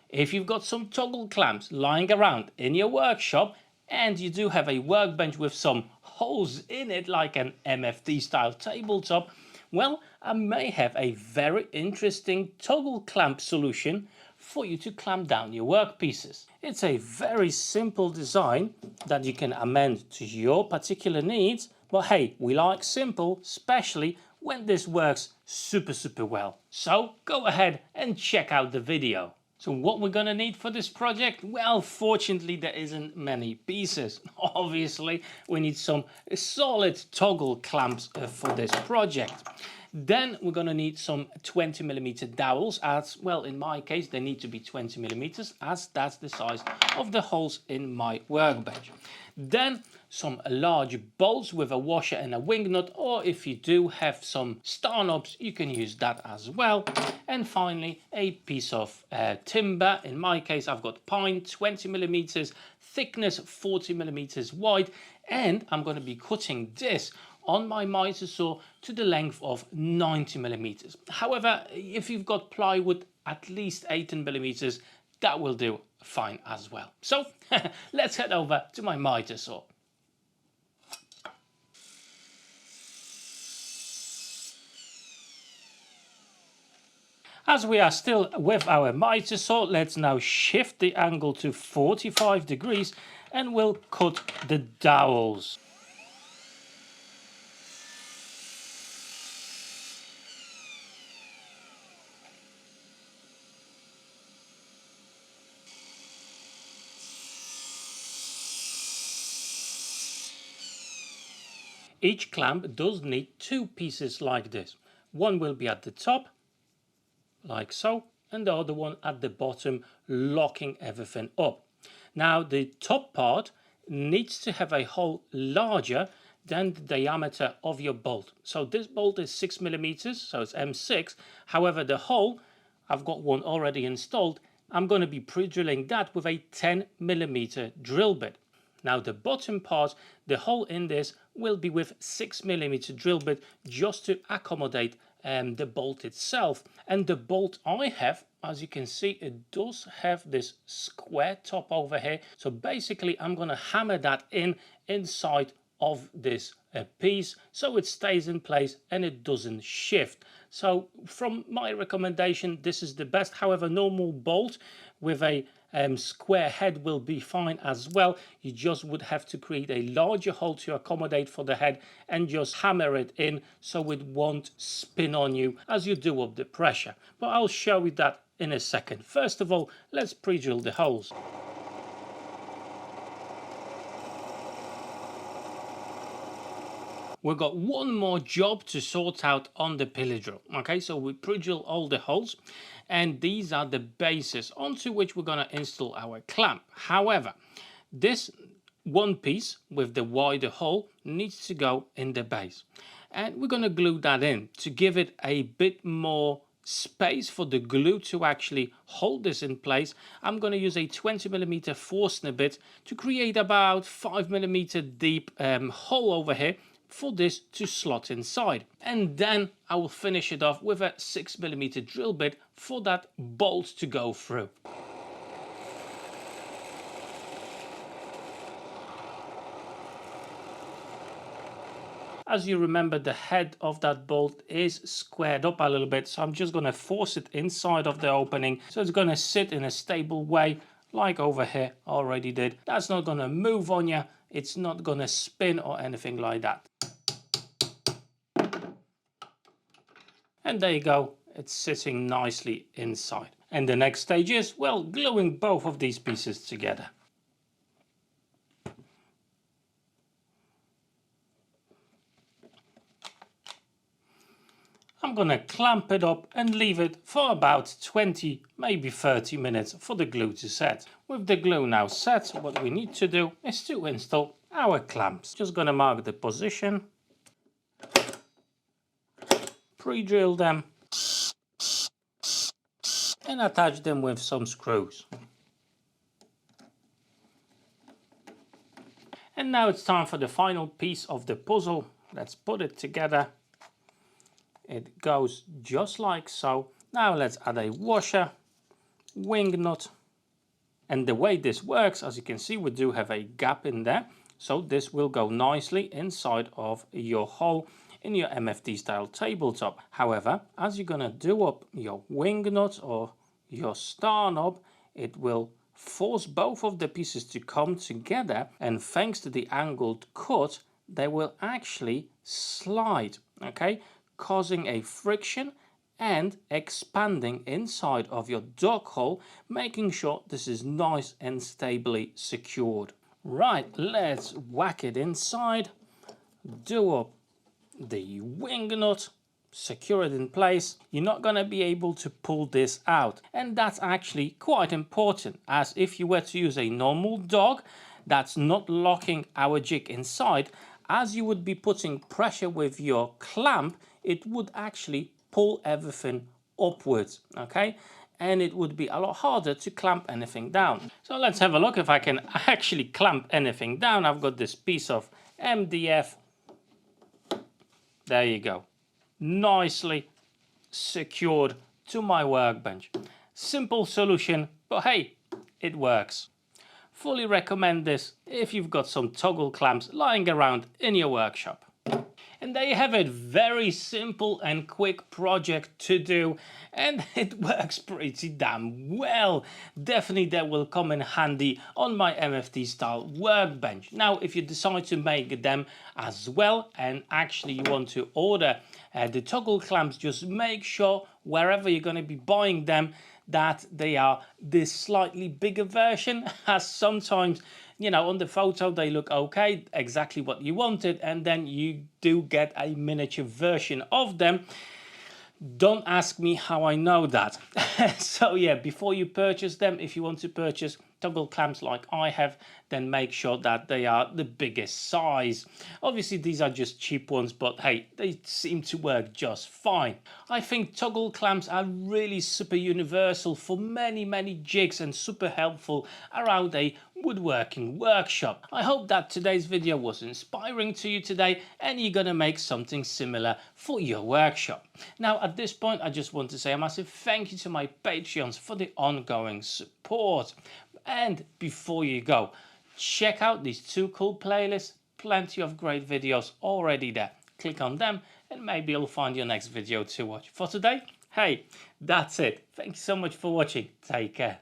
if you've got some toggle clamps lying around in your workshop and you do have a workbench with some holes in it like an MFT style tabletop, well, I may have a very interesting toggle clamp solution for you to clamp down your workpieces. It's a very simple design that you can amend to your particular needs, but hey, we like simple, especially when this works super well. So go ahead and check out the video. So what we're gonna need for this project? Well, fortunately there isn't many pieces. Obviously we need some solid toggle clamps for this project. Then we're gonna need some 20mm dowels, as well in my case they need to be 20mm, as that's the size of the holes in my workbench. Then some large bolts with a washer and a wing nut, or if you do have some star knobs you can use that as well. And finally a piece of timber. In my case I've got pine, 20mm, thickness 40mm wide, and I'm going to be cutting this on my miter saw to the length of 90mm. However, if you've got plywood at least 18mm, that will do fine as well. So let's head over to my miter saw. As we are still with our miter saw, let's now shift the angle to 45 degrees and we'll cut the dowels. Each clamp does need two pieces like this. One will be at the top, like so, and the other one at the bottom, locking everything up. Now the top part needs to have a hole larger than the diameter of your bolt. So this bolt is 6mm, so it's M6. However, the hole, I've got one already installed, I'm going to be pre-drilling that with a 10mm drill bit. Now the bottom part, the hole in this will be with 6mm drill bit, just to accommodate the bolt itself. And the bolt I have, as you can see, it does have this square top over here. So basically I'm going to hammer that inside of this piece so it stays in place and it doesn't shift. So from my recommendation, this is the best. However, normal bolt with a square head will be fine as well. You just would have to create a larger hole to accommodate for the head and just hammer it in so it won't spin on you as you do up the pressure. But I'll show you that in a second. First of all, let's pre-drill the holes. We've got one more job to sort out on the pillar drill. Okay, so we pre-drill all the holes and these are the bases onto which we're going to install our clamp. However, this one piece with the wider hole needs to go in the base, and we're going to glue that in to give it a bit more space for the glue to actually hold this in place. I'm going to use a 20mm Forstner bit to create about 5mm deep hole over here for this to slot inside, and then I will finish it off with a 6mm drill bit for that bolt to go through. As you remember, the head of that bolt is squared up a little bit, so I'm just going to force it inside of the opening so it's going to sit in a stable way, like over here already did. That's not going to move on you, it's not going to spin or anything like that. And there you go, it's sitting nicely inside. And the next stage is, well, gluing both of these pieces together. I'm going to clamp it up and leave it for about 20, maybe 30 minutes for the glue to set. With the glue now set, what we need to do is to install our clamps. Just going to mark the position, pre-drill them and attach them with some screws. And now it's time for the final piece of the puzzle. Let's put it together. It goes just like so. Now let's add a washer, wing nut. And the way this works, as you can see, we do have a gap in there. So this will go nicely inside of your hole in your MFT style tabletop. However, as you're going to do up your wing nut or your star knob, it will force both of the pieces to come together, and thanks to the angled cut, they will actually slide, okay, causing a friction and expanding inside of your dog hole, making sure this is nice and stably secured. Right, let's whack it inside, do up the wing nut, secure it in place. You're not going to be able to pull this out, and that's actually quite important, as if you were to use a normal dog that's not locking our jig inside, as you would be putting pressure with your clamp, it would actually pull everything upwards, okay, and it would be a lot harder to clamp anything down. So let's have a look if I can actually clamp anything down. I've got this piece of MDF. There you go, nicely secured to my workbench. Simple solution, but hey, it works. Fully recommend this if you've got some toggle clamps lying around in your workshop. And there you have it, very simple and quick project to do, and it works pretty damn well. Definitely that will come in handy on my MFT style workbench. Now if you decide to make them as well, and actually you want to order the toggle clamps, just make sure wherever you're going to be buying them that they are this slightly bigger version, as sometimes, you know, on the photo they look okay, exactly what you wanted, and then you do get a miniature version of them. Don't ask me how I know that. So yeah, before you purchase them, if you want to purchase toggle clamps like I have, then make sure that they are the biggest size. Obviously these are just cheap ones, but hey, they seem to work just fine. I think toggle clamps are really super universal for many jigs and super helpful around a woodworking workshop. I hope that today's video was inspiring to you today, and you're gonna make something similar for your workshop. Now at this point I just want to say a massive thank you to my Patreons for the ongoing support. And before you go, check out these two cool playlists, plenty of great videos already there. Click on them and maybe you'll find your next video to watch. For today, hey, that's it. Thank you so much for watching. Take care.